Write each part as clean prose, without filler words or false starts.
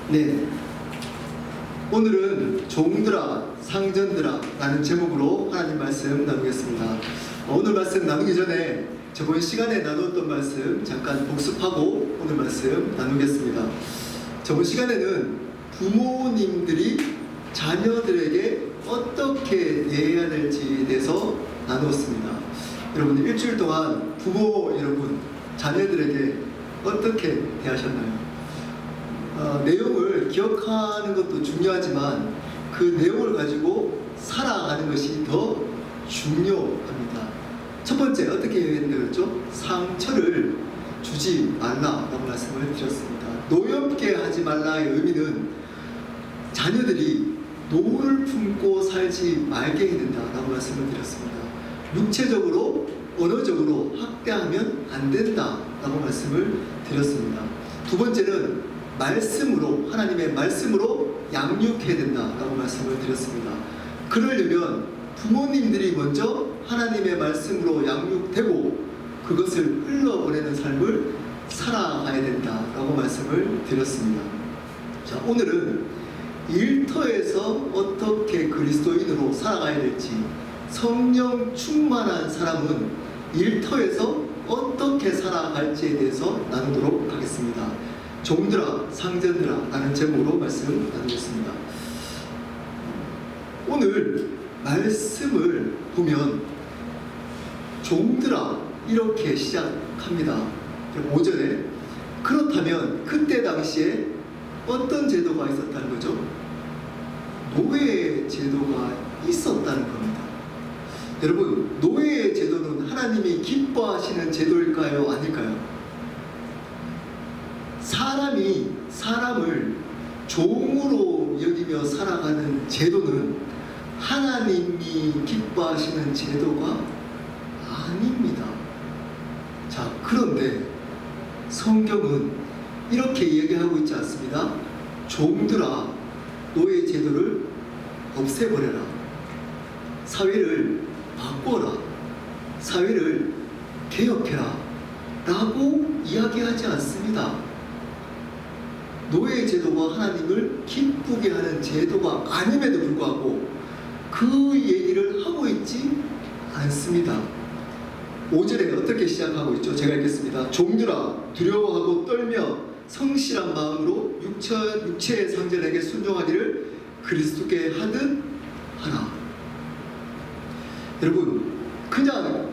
네, 오늘은 종들아 상전들아 라는 제목으로 하나님 말씀 나누겠습니다. 오늘 말씀 나누기 전에 저번 시간에 나누었던 말씀 잠깐 복습하고 오늘 말씀 나누겠습니다. 저번 시간에는 부모님들이 자녀들에게 어떻게 대해야 될지에 대해서 나누었습니다. 여러분, 일주일 동안 부모 여러분, 자녀들에게 어떻게 대하셨나요? 내용을 기억하는 것도 중요하지만 그 내용을 가지고 살아가는 것이 더 중요합니다. 첫 번째, 어떻게 해야 된다고? 상처를 주지 말라라고 말씀을 드렸습니다. 노엽게 하지 말라의 의미는 자녀들이 노를 품고 살지 말게 해야 된다라고 말씀을 드렸습니다. 육체적으로, 언어적으로 학대하면 안 된다라고 말씀을 드렸습니다. 두 번째는 말씀으로, 하나님의 말씀으로 양육해야 된다라고 말씀을 드렸습니다. 그러려면 부모님들이 먼저 하나님의 말씀으로 양육되고 그것을 흘러보내는 삶을 살아가야 된다라고 말씀을 드렸습니다. 자, 오늘은 일터에서 어떻게 그리스도인으로 살아가야 될지, 성령 충만한 사람은 일터에서 어떻게 살아갈지에 대해서 나누도록 하겠습니다. 종들아 상전들아 라는 제목으로 말씀 나누겠습니다. 오늘 말씀을 보면 종들아 이렇게 시작합니다. 5절에 그렇다면 그때 당시에 어떤 제도가 있었다는 거죠? 노예 제도가 있었다는 겁니다. 여러분, 노예 제도는 하나님이 기뻐하시는 제도일까요? 아닐까요? 사람이 사람을 종으로 여기며 살아가는 제도는 하나님이 기뻐하시는 제도가 아닙니다. 자, 그런데 성경은 이렇게 얘기하고 있지 않습니다. 종들아, 노예 제도를 없애버려라. 사회를 바꿔라. 사회를 개혁해라. 라고 이야기하지 않습니다. 노예 제도가 하나님을 기쁘게 하는 제도가 아님에도 불구하고 그 얘기를 하고 있지 않습니다. 5절에 어떻게 시작하고 있죠? 제가 읽겠습니다. 종들아 두려워하고 떨며 성실한 마음으로 육체의 상전에게 순종하기를 그리스도께 하듯 하라. 여러분, 그냥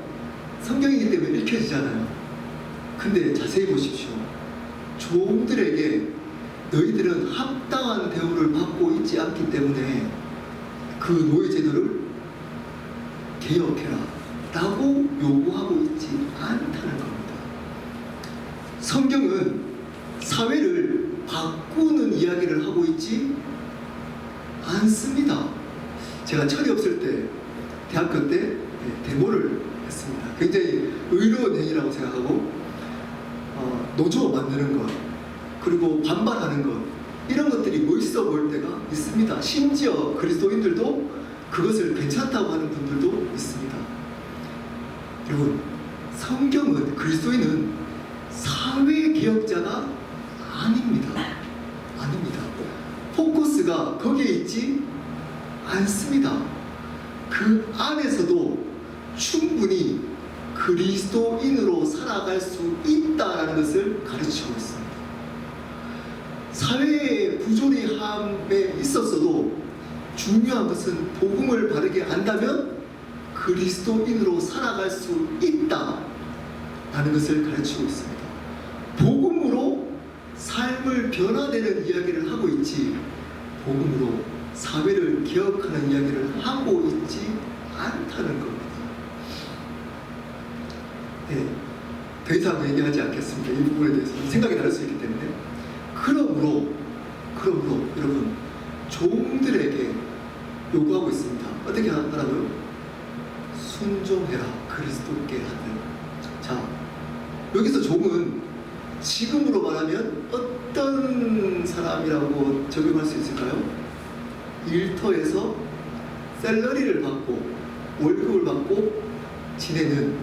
성경이기 때문에 읽혀지잖아요. 근데 자세히 보십시오. 종들에게 너희들은 합당한 대우를 받고 있지 않기 때문에 그 노예 제도를 개혁해라 라고 요구하고 있지 않다는 겁니다. 성경은 사회를 바꾸는 이야기를 하고 있지 않습니다. 제가 철이 없을 때 대학교 때 데모를 했습니다. 굉장히 의로운 행위라고 생각하고 노조 만드는 것, 그리고 반발하는 것, 이런 것들이 멋있어 보일 때가 있습니다. 심지어 그리스도인들도 그것을 괜찮다고 하는 분들도 있습니다. 여러분, 성경은 그리스도인은 사회개혁자가 아닙니다. 아닙니다. 포커스가 거기에 있지 않습니다. 그 안에서도 충분히 그리스도인으로 살아갈 수 있다는 것을 가르치고 있습니다. 사회의 부조리함에 있었어도 중요한 것은 복음을 바르게 안다면 그리스도인으로 살아갈 수 있다라는 것을 가르치고 있습니다. 복음으로 삶을 변화되는 이야기를 하고 있지, 복음으로 사회를 개혁하는 이야기를 하고 있지 않다는 겁니다. 네, 더 이상 얘기하지 않겠습니다. 이 부분에 대해서 생각이 다를 수 있기 때문에. 그러므로 여러분, 종들에게 요구하고 있습니다. 어떻게 하라고요? 순종해라 그리스도께 하듯. 자, 여기서 종은 지금으로 말하면 어떤 사람이라고 적용할 수 있을까요? 일터에서 샐러리를 받고 월급을 받고 지내는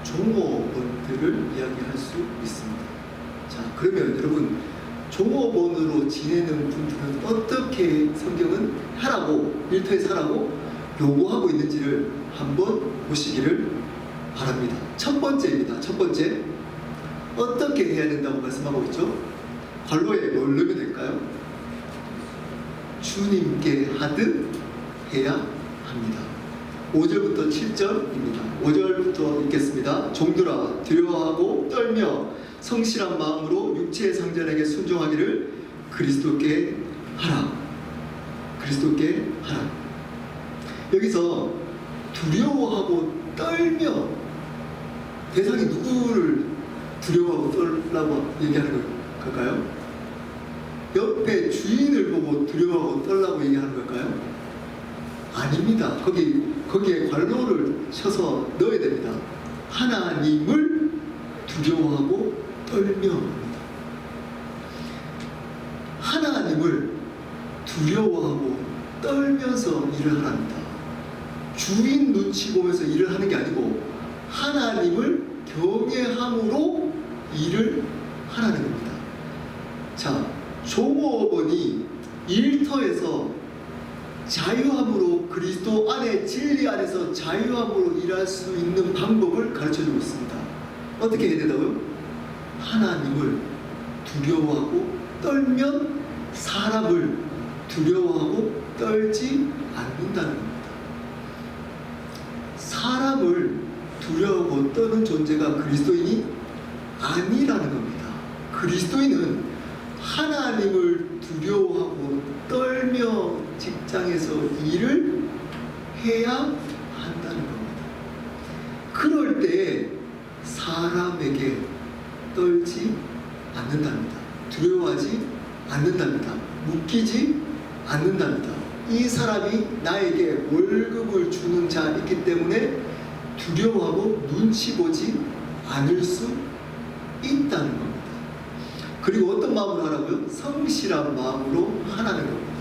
종업원들을 이야기할 수 있습니다. 자, 그러면 여러분, 종업원으로 지내는 분들은 어떻게 성경은 하라고, 일터에서 하라고 요구하고 있는지를 한번 보시기를 바랍니다. 첫 번째입니다. 첫 번째, 어떻게 해야 된다고 말씀하고 있죠? 관로에 뭘 넣으면 될까요? 주님께 하듯 해야 합니다. 5절부터 7절입니다. 5절부터 읽겠습니다. 종들아, 두려워하고 떨며 성실한 마음으로 육체의 상전에게 순종하기를 그리스도께 하라. 그리스도께 하라. 여기서 두려워하고 떨며, 대상이 누구를 두려워하고 떨라고 얘기하는 걸까요? 옆에 주인을 보고 두려워하고 떨라고 얘기하는 걸까요? 아닙니다. 거기에 관로를 쳐서 넣어야 됩니다. 하나님을 두려워하고 떨며 합니다. 하나님을 두려워하고 떨면서 일을 하랍니다. 주인 눈치 보면서 일을 하는 게 아니고 하나님을 경외함으로 일을 하라는 겁니다. 자, 종업원이 일터에서 자유함으로, 그리스도 안에, 진리 안에서 자유함으로 일할 수 있는 방법을 가르쳐주고 있습니다. 어떻게 해야 된다고요? 하나님을 두려워하고 떨면 사람을 두려워하고 떨지 않는다는 겁니다. 사람을 두려워하고 떠는 존재가 그리스도인이 아니라는 겁니다. 그리스도인은 하나님을 두려워하고 떨며 직장에서 일을 해야 한다는 겁니다. 그럴 때 사람에게 떨지 않는답니다. 두려워하지 않는답니다. 묶이지 않는답니다. 이 사람이 나에게 월급을 주는 자이기 때문에 두려워하고 눈치 보지 않을 수 있다는 겁니다. 그리고 어떤 마음으로 하라고요? 성실한 마음으로 하라는 겁니다.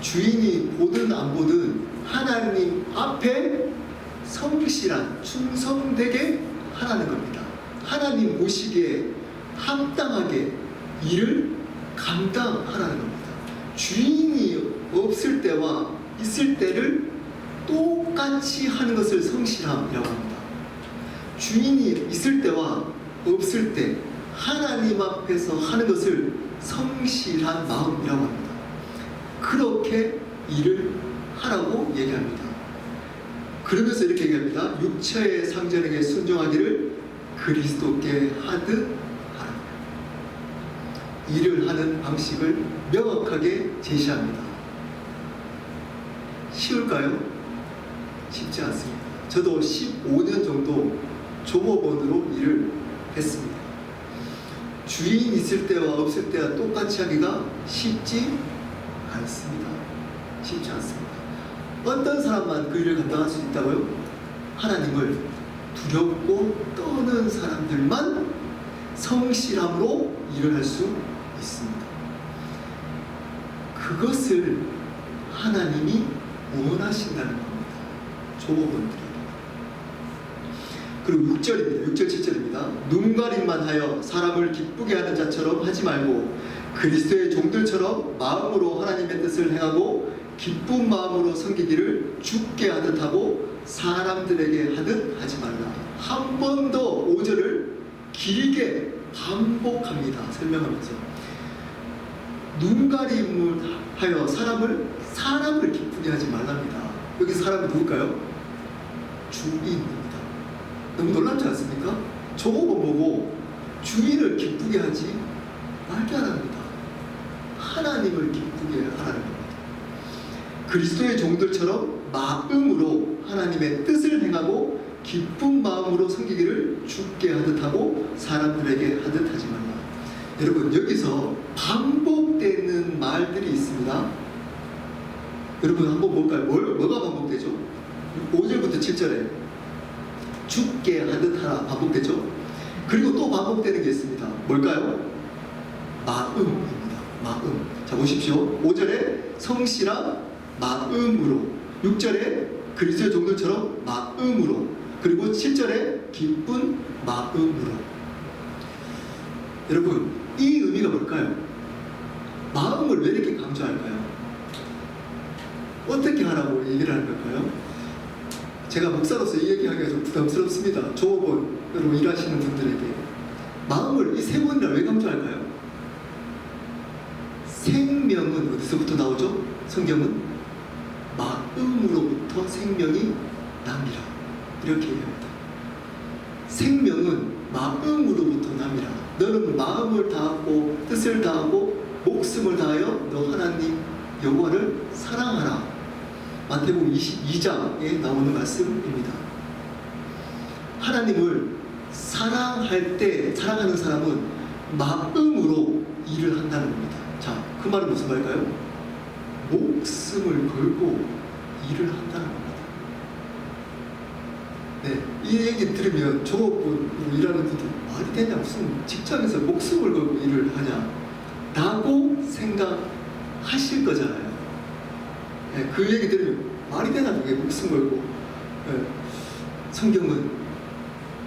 주인이 보든 안 보든 하나님 앞에 성실한, 충성되게 하라는 겁니다. 하나님 보시기에 합당하게 일을 감당하라는 겁니다. 주인이 없을 때와 있을 때를 똑같이 하는 것을 성실함이라고 합니다. 주인이 있을 때와 없을 때 하나님 앞에서 하는 것을 성실한 마음이라고 합니다. 그렇게 일을 하라고 얘기합니다. 그러면서 이렇게 얘기합니다. 육체의 상전에게 순종하기를 그리스도께 하듯 하라. 일을 하는 방식을 명확하게 제시합니다. 쉬울까요? 쉽지 않습니다. 저도 15년 정도 종업원으로 일을 했습니다. 주인 있을 때와 없을 때와 똑같이 하기가 쉽지 않습니다. 쉽지 않습니다. 어떤 사람만 그 일을 감당할 수 있다고요? 하나님을 두렵고 떠는 사람들만 성실함으로 일을 할 수 있습니다. 그것을 하나님이 원하신다는 겁니다. 종업원들이. 그리고 6절입니다. 6절 7절입니다. 눈가림만 하여 사람을 기쁘게 하는 자처럼 하지 말고 그리스도의 종들처럼 마음으로 하나님의 뜻을 행하고 기쁜 마음으로 섬기기를 주께 하듯 하고 사람들에게 하듯 하지 말라. 한 번 더 5절을 길게 반복합니다. 설명하면서 눈가림을 하여 사람을 기쁘게 하지 말랍니다. 여기 사람이 누굴까요? 주인입니다. 너무 놀랍지 않습니까? 종업원 보고 주인을 기쁘게 하지 말게 하랍니다. 하나님을 기쁘게 하라는 겁니다. 그리스도의 종들처럼 마음으로 하나님의 뜻을 행하고 기쁜 마음으로 섬기기를 주께 하듯 하고 사람들에게 하듯 하지 말라. 여러분, 여기서 반복되는 말들이 있습니다. 여러분 한번 볼까요? 뭐가 반복되죠? 5절부터 7절에 주께 하듯 하라 반복되죠? 그리고 또 반복되는 게 있습니다. 뭘까요? 마음입니다. 마음. 자, 보십시오. 5절에 성실한 마음으로, 6절에 그리스도의 종들처럼 마음으로, 그리고 7절에 기쁜 마음으로. 여러분, 이 의미가 뭘까요? 마음을 왜 이렇게 강조할까요? 어떻게 하라고 얘기를 하는 걸까요? 제가 목사로서 이 얘기하기가 좀 부담스럽습니다. 조업원으로 일하시는 분들에게. 마음을 이 세 번이나 왜 강조할까요? 생명은 어디서부터 나오죠? 성경은 마음으로부터 생명이 남이라 이렇게 얘기합니다. 생명은 마음으로부터 남이라. 너는 마음을 다하고 뜻을 다하고 목숨을 다하여 너 하나님 여호와를 사랑하라. 마태복음 22장에 나오는 말씀입니다. 하나님을 사랑할 때 사랑하는 사람은 마음으로 일을 한다는 겁니다. 자, 그 말은 무슨 말일까요? 목숨을 걸고 일을 한다는 겁니다. 네, 이 얘기 들으면 조업으로 일하는 분들 말이 되냐, 무슨 직장에서 목숨을 걸고 일을 하냐 라고 생각하실 거잖아요. 네, 그 얘기 들으면 말이 되나 그게 목숨 걸고. 네, 성경은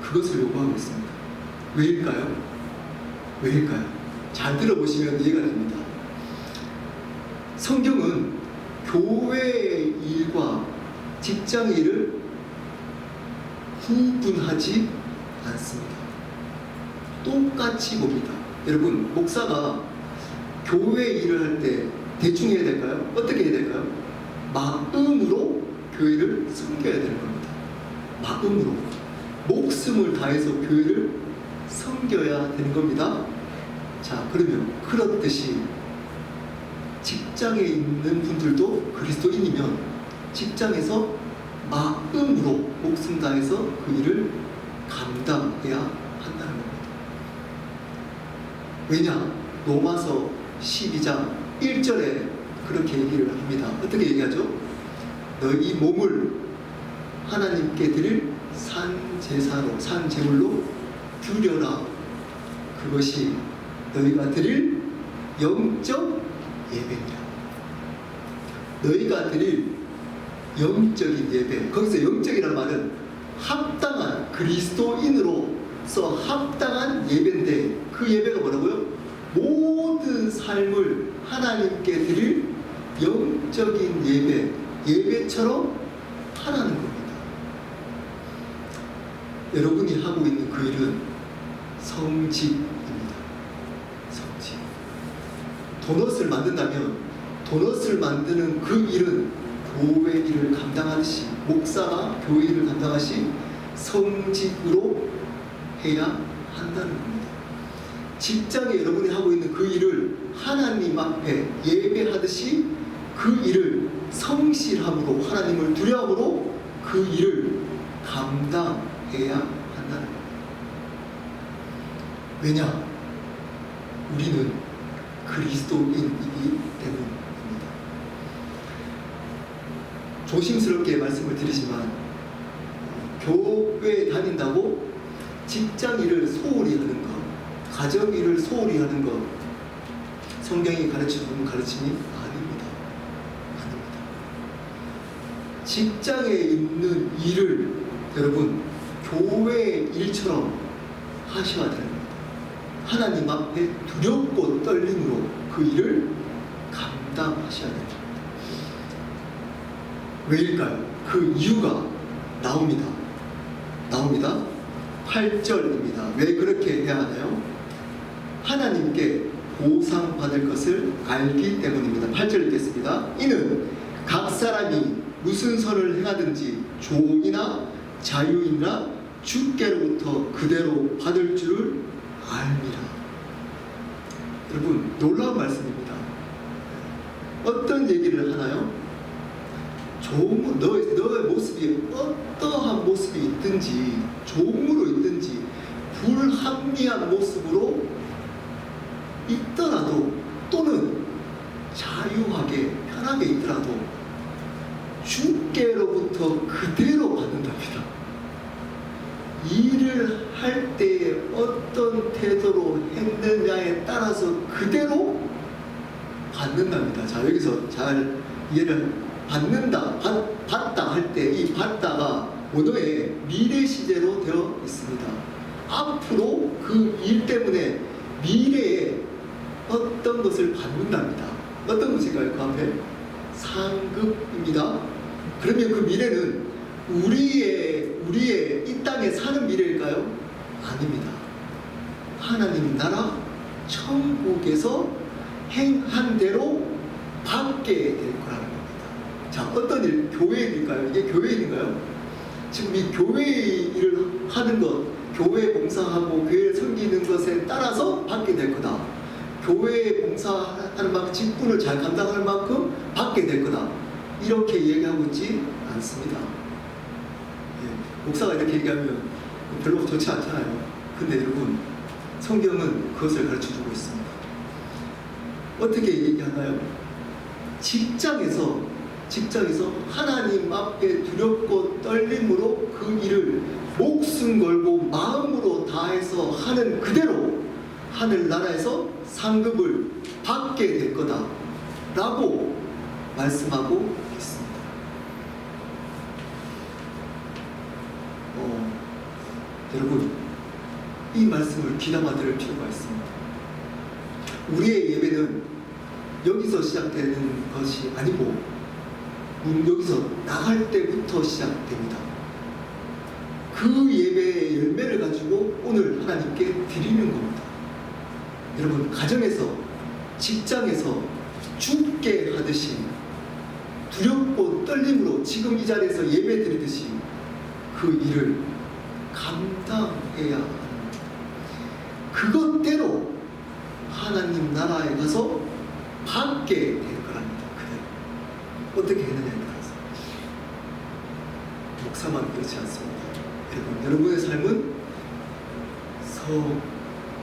그것을 요구하고 있습니다. 왜일까요? 왜일까요? 잘 들어보시면 이해가 됩니다. 성경은 교회 일과 직장 일을 구분하지 않습니다. 똑같이 봅니다. 여러분, 목사가 교회 일을 할 때 대충 해야 될까요? 어떻게 해야 될까요? 마음으로 교회를 섬겨야 되는 겁니다. 마음으로 목숨을 다해서 교회를 섬겨야 되는 겁니다. 자, 그러면 그렇듯이 직장에 있는 분들도 그리스도인이면 직장에서 마음으로 목숨 다해서 그 일을 감당해야 한다는 겁니다. 왜냐? 로마서 12장 1절에 그렇게 얘기를 합니다. 어떻게 얘기하죠? 너희 몸을 하나님께 드릴 산제사로, 산제물로 드려라. 그것이 너희가 드릴 영적 예배니라. 너희가 드릴 영적인 예배. 거기서 영적이라는 말은 합당한, 그리스도인으로서 합당한 예배인데, 그 예배가 뭐라고요? 모든 삶을 하나님께 드릴 영적인 예배, 예배처럼 하라는 겁니다. 여러분이 하고 있는 그 일은 성직입니다. 성직. 도넛을 만든다면 도넛을 만드는 그 일은 교회 일을 감당하듯이, 목사가 교회 일을 감당하시 성직으로 해야 한다는 겁니다. 직장에 여러분이 하고 있는 그 일을 하나님 앞에 예배하듯이 그 일을 성실함으로, 하나님을 두려움으로 그 일을 감당해야 한다는 겁니다. 왜냐? 우리는 그리스도인이기 때문입니다. 조심스럽게 말씀을 드리지만, 교회에 다닌다고 직장 일을 소홀히 하는 것, 가정 일을 소홀히 하는 것, 성경이 가르치는 가르침이 아닙니다. 아닙니다. 직장에 있는 일을 여러분 교회 일처럼 하셔야 됩니다. 하나님 앞에 두렵고 떨림으로 그 일을 감당하셔야 됩니다. 왜일까요? 그 이유가 나옵니다. 8절입니다. 왜 그렇게 해야 하나요? 하나님께 보상받을 것을 알기 때문입니다. 8절 읽겠습니다. 이는 각 사람이 무슨 선을 행하든지 종이나 자유인이나 주께로부터 그대로 받을 줄을 알미라. 여러분, 놀라운 말씀입니다. 어떤 얘기를 하나요? 너의 모습이 어떠한 모습이 있든지, 종으로 있든지 불합리한 모습으로 있더라도, 또는 자유하게 편하게 있더라도 주께로부터 그대로 받는답니다. 일을 할 때에 어떤 태도로 했느냐에 따라서 그대로 받는답니다. 자, 여기서 잘 이해를, 받다 할 때 이 받다가 원어에 미래 시제로 되어 있습니다. 앞으로 그 일 때문에 미래에 어떤 것을 받는답니다. 어떤 것일까요? 그 앞에 상급입니다. 그러면 그 미래는 우리의 이 땅에 사는 미래일까요? 아닙니다. 하나님 나라 천국에서 행한 대로 받게 될 거라는 겁니다. 자, 어떤 일? 교회 일일까요? 이게 교회 일인가요? 지금 이 교회 일을 하는 것, 교회 봉사하고 교회를 섬기는 것에 따라서 받게 될 거다. 교회에 봉사하는 만큼 직분을 잘 감당할 만큼 받게 될 거다. 이렇게 얘기하고 있지 않습니다. 예, 목사가 이렇게 얘기하면 별로 좋지 않잖아요. 근데 여러분, 성경은 그것을 가르쳐주고 있습니다. 어떻게 얘기하나요? 직장에서 하나님 앞에 두렵고 떨림으로 그 일을 목숨 걸고 마음으로 다해서 하는 그대로 하늘나라에서 상급을 받게 될 거다 라고 말씀하고 있습니다. 여러분, 이 말씀을 귀담아 들을 필요가 있습니다. 우리의 예배는 여기서 시작되는 것이 아니고 여기서 나갈 때부터 시작됩니다. 그 예배의 열매를 가지고 오늘 하나님께 드리는 겁니다. 여러분, 가정에서, 직장에서 죽게 하듯이 두렵고 떨림으로 지금 이 자리에서 예배 드리듯이 그 일을 감당해야 합니다. 그것대로 하나님 나라에 가서 받게 될 거랍니다. 그대로. 어떻게 했느냐에 따라서. 목사만 그렇지 않습니다. 여러분, 여러분의 삶은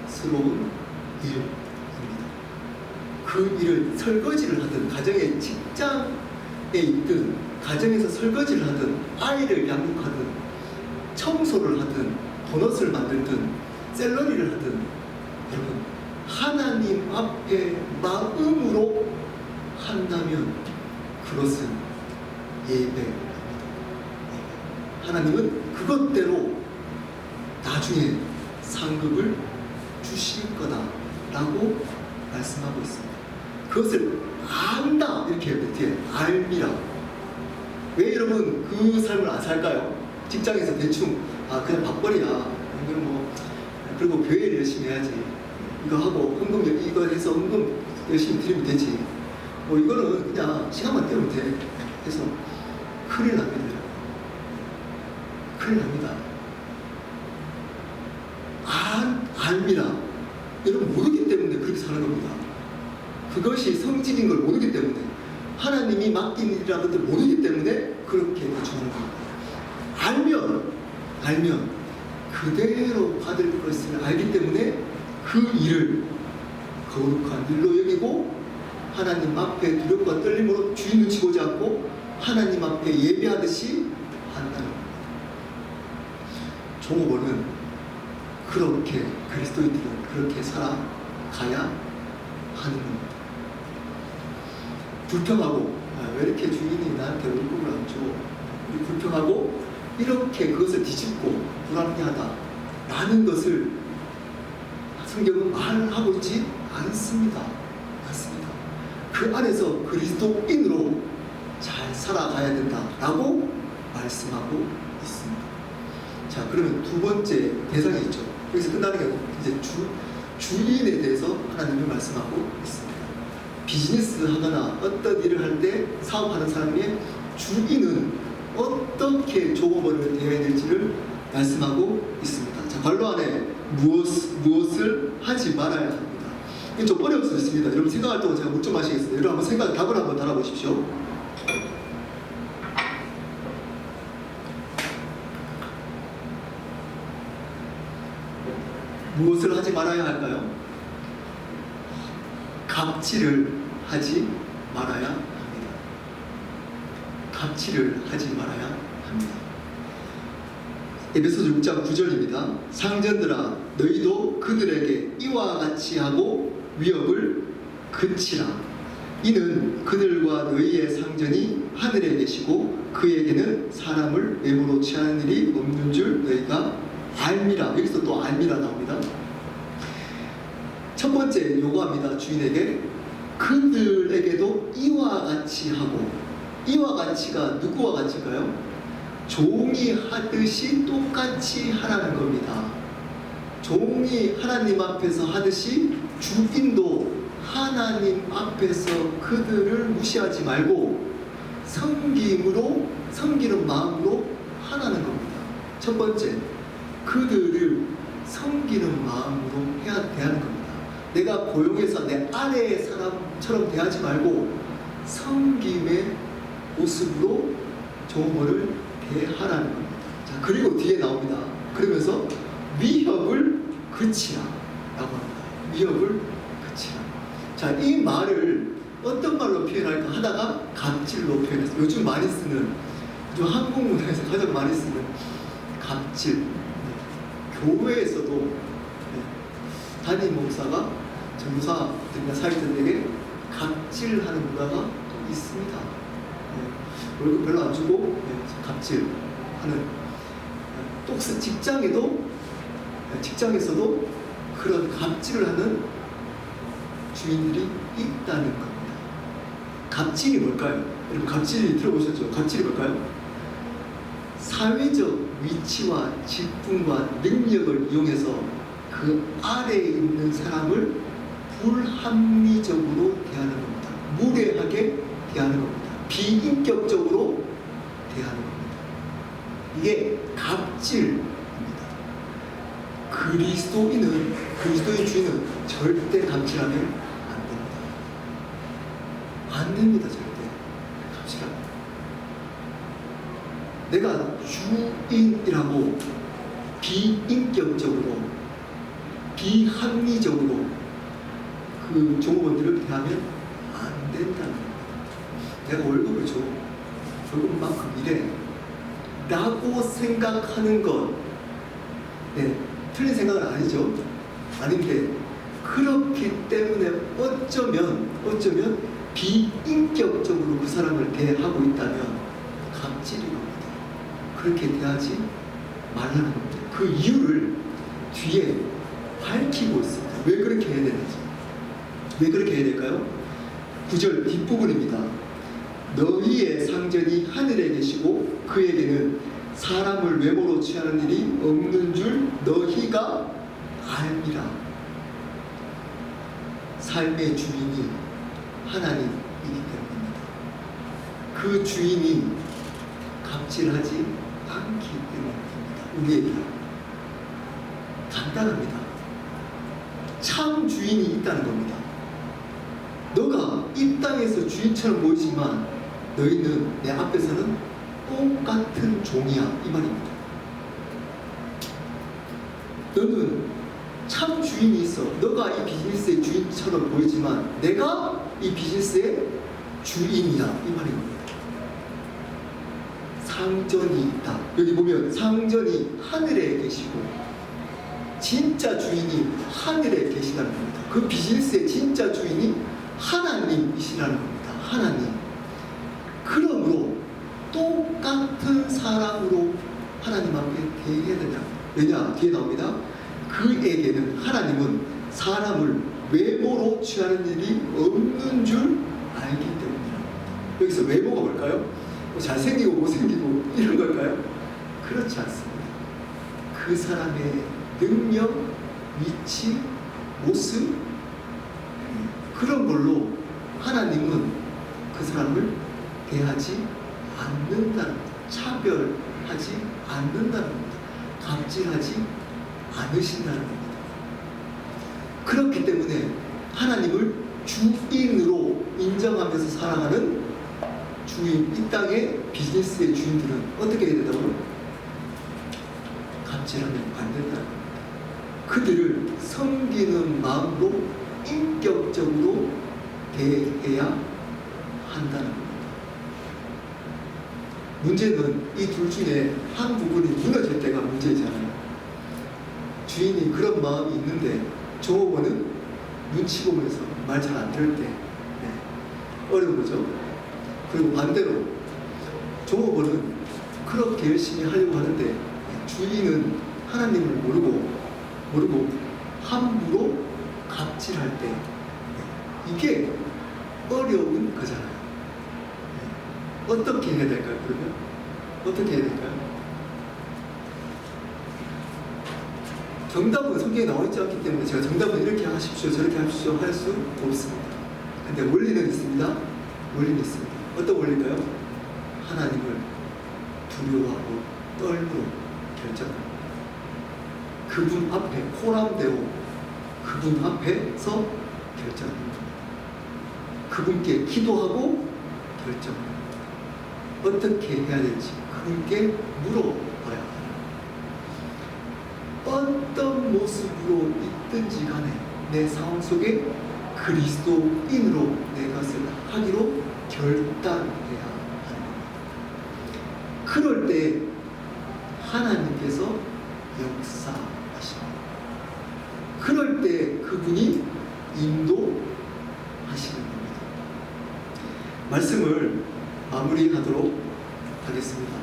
서스러운 일입니다. 그 일을 설거지를 하든, 가정의 직장에 있든, 가정에서 설거지를 하든, 아이를 양육하든, 청소를 하든, 도넛을 만들든, 샐러리를 하든, 여러분, 하나님 앞에 마음으로 한다면 그것은 예배입니다. 하나님은 그것대로 나중에 상급을 주실 거다라고 말씀하고 있습니다. 그것을 안다, 이렇게 뒤에 알미라. 왜 여러분 그 삶을 안 살까요? 직장에서 대충 그냥 밥벌이야, 이건 뭐, 그리고 교회를 열심히 해야지, 이거 하고 헌금 이거 해서 헌금 열심히 드리면 되지, 뭐 이거는 그냥 시간만 때우면 돼 해서 큰일 납니다. 큰일 납니다. 알미라. 여러분, 모르기 때문에 그렇게 사는 겁니다. 그것이 성직인 걸 모르기 때문에, 하나님이 맡긴 일이라는 것을 모르기 때문에 그렇게 대충하는 겁니다. 알면 그대로 받을 것을 알기 때문에 그 일을 거룩한 일로 여기고 하나님 앞에 두렵고 떨림으로 주인 눈치 보지 않고 하나님 앞에 예배하듯이 한다는 겁니다. 종업원은 그렇게, 그리스도인들은 그렇게 살아가야 하는 겁니다. 불평하고, 왜 이렇게 주인이 나한테 월급을 안 줘? 불평하고 이렇게 그것을 뒤집고 불합리하다 라는 것을 성경은 말하고 있지 않습니다. 그 안에서 그리스도인으로 잘 살아가야 된다라고 말씀하고 있습니다. 자, 그러면 두 번째 대상이 있죠. 여기서 끝나는 게 이제 주인에 대해서 하나님이 말씀하고 있습니다. 비즈니스 하거나 어떤 일을 할 때 사업하는 사람의 주인은 어떻게 종업원을 대해야 될지를 말씀하고 있습니다. 자, 관로 안에 무엇을 하지 말아야 합니다. 이게 좀 어려울 수 있습니다. 여러분 생각할 동안 제가 묻 좀 하시겠습니다. 여러분 한번 답을 한번 달아보십시오. 무엇을 하지 말아야 할까요? 갑질을 하지 말아야 합니다. 갑질을 하지 말아야 합니다. 에베소서 6장 9절입니다. 상전들아, 너희도 그들에게 이와 같이 하고 위협을 그치라. 이는 그들과 너희의 상전이 하늘에 계시고 그에게는 사람을 외모로 취하는 일이 없는 줄 너희가 알미라. 여기서 또 알미라 나옵니다. 첫 번째 요구합니다. 주인에게 그들에게도 이와 같이 하고, 이와 같이가 누구와 같이일까요? 종이 하듯이 똑같이 하라는 겁니다. 종이 하나님 앞에서 하듯이 주인도 하나님 앞에서 그들을 무시하지 말고 섬기는 마음으로 하라는 겁니다. 첫 번째, 그들을 섬기는 마음으로 대하는 겁니다. 내가 고용해서 내 아래의 사람처럼 대하지 말고 섬김의 모습으로 종업원을 대하라는 겁니다. 자, 그리고 뒤에 나옵니다. 그러면서 위협을 그치라 라고 합니다. 위협을 그치라. 자, 이 말을 어떤 말로 표현할까 하다가 갑질로 표현했어요. 요즘 많이 쓰는, 요즘 한국 문화에서 가장 많이 쓰는 갑질. 교회에서도 담임 목사가 전도사들이나 사역자들에게 갑질하는 문화가 있습니다. 월급 별로 안 주고 갑질하는. 또 직장에서도 그런 갑질을 하는 주인들이 있다는 겁니다. 갑질이 뭘까요? 여러분, 갑질이 들어보셨죠? 갑질이 뭘까요? 사회적 위치와 직분과 능력을 이용해서 그 아래에 있는 사람을 불합리적으로 대하는 겁니다. 무례하게 대하는 겁니다. 비인격적으로 대하는 겁니다. 이게 갑질입니다. 그리스도인 주인은 절대 갑질하면 안 됩니다. 안 됩니다. 절대 갑질하면. 내가 주인이라고 비인격적으로 비합리적으로 그 종업원들을 대하면 안 된다는 겁니다. 내가 월급을 줘, 월급만큼 일해 라고 생각하는 것, 틀린 생각은 아니죠. 아닌데 그렇기 때문에 어쩌면 비인격적으로 그 사람을 대하고 있다면 갑질이 겁니다. 그렇게 대하지 말라는 겁니다. 그 이유를 뒤에 밝히고 있습니다. 왜 그렇게 해야 되는지. 왜 그렇게 해야 될까요? 9절 뒷부분입니다. 너희의 상전이 하늘에 계시고 그에게는 사람을 외모로 취하는 일이 없는 줄 너희가 알미라. 삶의 주인이 하나님이기 때문입니다. 그 주인이 갑질하지 않기 때문입니다. 우리에게 간단합니다. 참 주인이 있다는 겁니다. 너가 이 땅에서 주인처럼 보이지만 너희는 내 앞에서는 똑같은 종이야, 이 말입니다. 너는 참 주인이 있어. 너가 이 비즈니스의 주인처럼 보이지만 내가 이 비즈니스의 주인이야, 이 말인 겁니다. 상전이 있다. 여기 보면 상전이 하늘에 계시고 진짜 주인이 하늘에 계시다는 겁니다. 그 비즈니스의 진짜 주인이 하나님이시라는 겁니다. 하나님. 그러므로 똑같은 사람으로 하나님 앞에 대해야 된다. 왜냐? 뒤에 나옵니다. 그에게는, 하나님은 사람을 외모로 취하는 일이 없는 줄 알기 때문이다. 여기서 외모가 뭘까요? 잘생기고 못생기고 이런 걸까요? 그렇지 않습니다. 그 사람의 능력, 위치, 모습, 그런 걸로 하나님은 그 사람을 대하지 않는다는 겁니다. 차별하지 않는다는 겁니다. 갑질하지 않으신다는 겁니다. 그렇기 때문에 하나님을 주인으로 인정하면서 살아가는 주인, 이 땅의 비즈니스의 주인들은 어떻게 해야 된다고요? 갑질하면 안 된다는 겁니다. 그들을 섬기는 마음으로 인격적으로 대해야 한다는 겁니다. 문제는 이 둘 중에 한 부분이 무너질 때가 문제잖아요. 주인이 그런 마음이 있는데 종업원은 눈치 보면서 말 잘 안 들을 때 어려운 거죠. 그리고 반대로 종업원은 그렇게 열심히 하려고 하는데 주인은 하나님을 모르고 함부로 갑질할 때 이게 어려운 거잖아요. 어떻게 해야 될까요? 그러면 어떻게 해야 될까요? 정답은 성경에 나와 있지 않기 때문에 제가 정답은 이렇게 하십시오 저렇게 하십시오 할 수 없습니다. 근데 원리는 있습니다. 원리는 있습니다. 어떤 원리인가요? 하나님을 두려워하고 떨므로 결정합니다. 그분 앞에 코람되오 그분 앞에서 결정합니다. 그분께 기도하고 결정합니다. 어떻게 해야 될지 그분께 물어봐야 합니다. 어떤 모습으로 있든지 간에 내 상황 속에 그리스도인으로 내 것을 하기로 결단해야 합니다. 그럴 때 하나님께서 역사하십니다. 그럴 때 그분이 인도하시는 겁니다. 말씀을 마무리하도록 하겠습니다.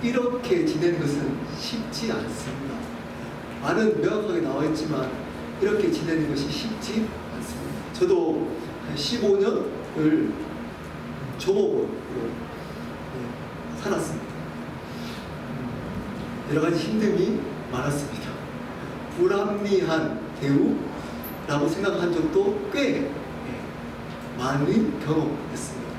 이렇게 지내는 것은 쉽지 않습니다. 말은 명확하게 나와 있지만 이렇게 지내는 것이 쉽지 않습니다. 저도 15년을 조업으로 살았습니다. 여러 가지 힘듦이 많았습니다. 불합리한 대우라고 생각한 적도 꽤 많이 경험했습니다.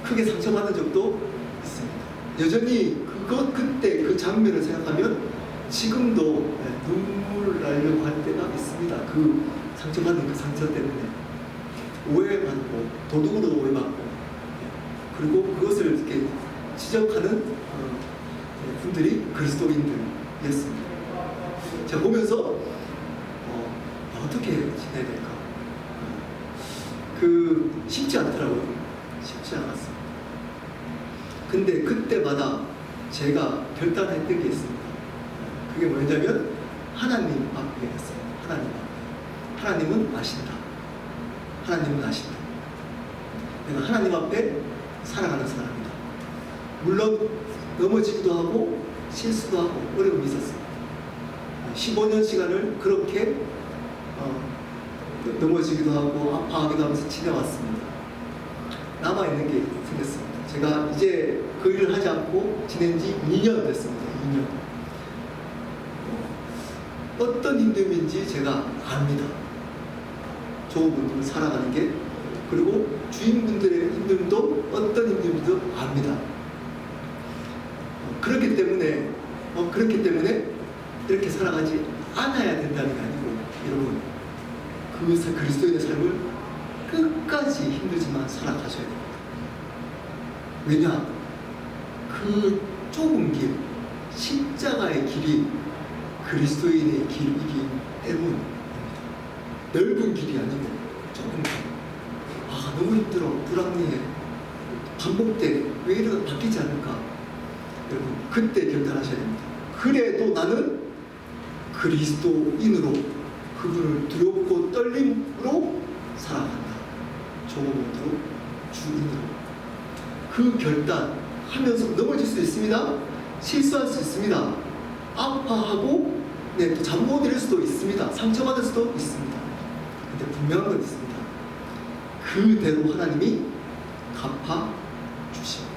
크게 상처받은 적도 있습니다. 여전히 그때 그 장면을 생각하면 지금도 눈물 나려고 할 때가 있습니다. 그 상처받은 그 상처 때문에 오해받고 도둑으로 오해받고 그리고 그것을 이렇게 지적하는 분들이 그리스도인들이었습니다. 제가 보면서 어떻게 지내야 될까? 쉽지 않더라고요. 쉽지 않았습니다. 근데 그때마다 제가 결단했던 게 있습니다. 그게 뭐냐면 하나님 앞에 했어요. 하나님 앞에. 하나님은 아신다. 하나님은 아신다. 내가 하나님 앞에 살아가는 사람이다. 물론 넘어지기도 하고 실수도 하고 어려움이 있었습니다. 15년 시간을 그렇게 넘어지기도 하고 아파하기도 하면서 지내왔습니다. 남아있는 게 생겼습니다. 제가 이제 그 일을 하지 않고 지낸 지 2년 됐습니다. 2년. 어떤 힘듦인지 제가 압니다. 조부분들 살아가는 게 그리고 주인분들의 힘듦도 어떤 힘듦인지도 압니다. 그렇기 때문에 이렇게 살아가지 않아야 된다는 게 아니고 여러분 그 그리스도인의 삶을 끝까지 힘들지만 살아가셔야 됩니다. 왜냐? 그 좁은 길, 십자가의 길이 그리스도인의 길이기 때문입니다. 넓은 길이 아니고 좁은 길. 너무 힘들어, 불합리해, 반복돼, 왜 이러다 바뀌지 않을까? 여러분 그때 결단하셔야 됩니다. 그래도 나는 그리스도인으로 그분을 두렵고 떨림으로 살아간다. 조금으로 주인으로. 그 결단하면서 넘어질 수 있습니다. 실수할 수 있습니다. 아파하고 또 잠 못 이룰 수도 있습니다. 상처받을 수도 있습니다. 근데 분명한 건 있습니다. 그대로 하나님이 갚아주십니다.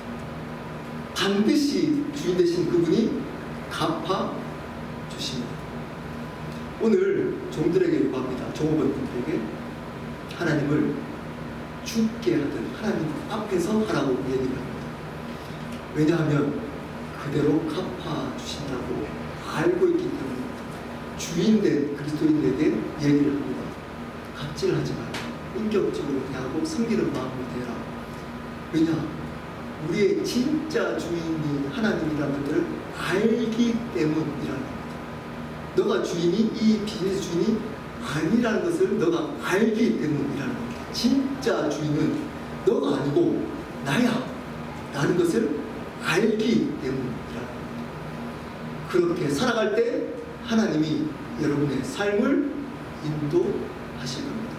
반드시 주인 되신 그분이 갚아주십니다. 오늘 종들에게 요구합니다. 종업원분들에게 하나님을 죽게 하든 하나님 앞에서 하라고 얘기를 합니다. 왜냐하면 그대로 갚아주신다고 알고 있기 때문에 주인된 그리스도인에게 얘기를 합니다. 갑질하지 말고 인격적으로 대하고 섬기는 마음으로 대해라. 왜냐? 우리의 진짜 주인이 하나님이라는 것들을 알기 때문이라는 겁니다. 너가 주인이 이 비즈니스 주인이 아니라는 것을 너가 알기 때문이라는 겁니다. 진짜 주인은 너가 아니고 나야 라는 것을 알기 때문이라는 겁니다. 그렇게 살아갈 때 하나님이 여러분의 삶을 인도하실 겁니다.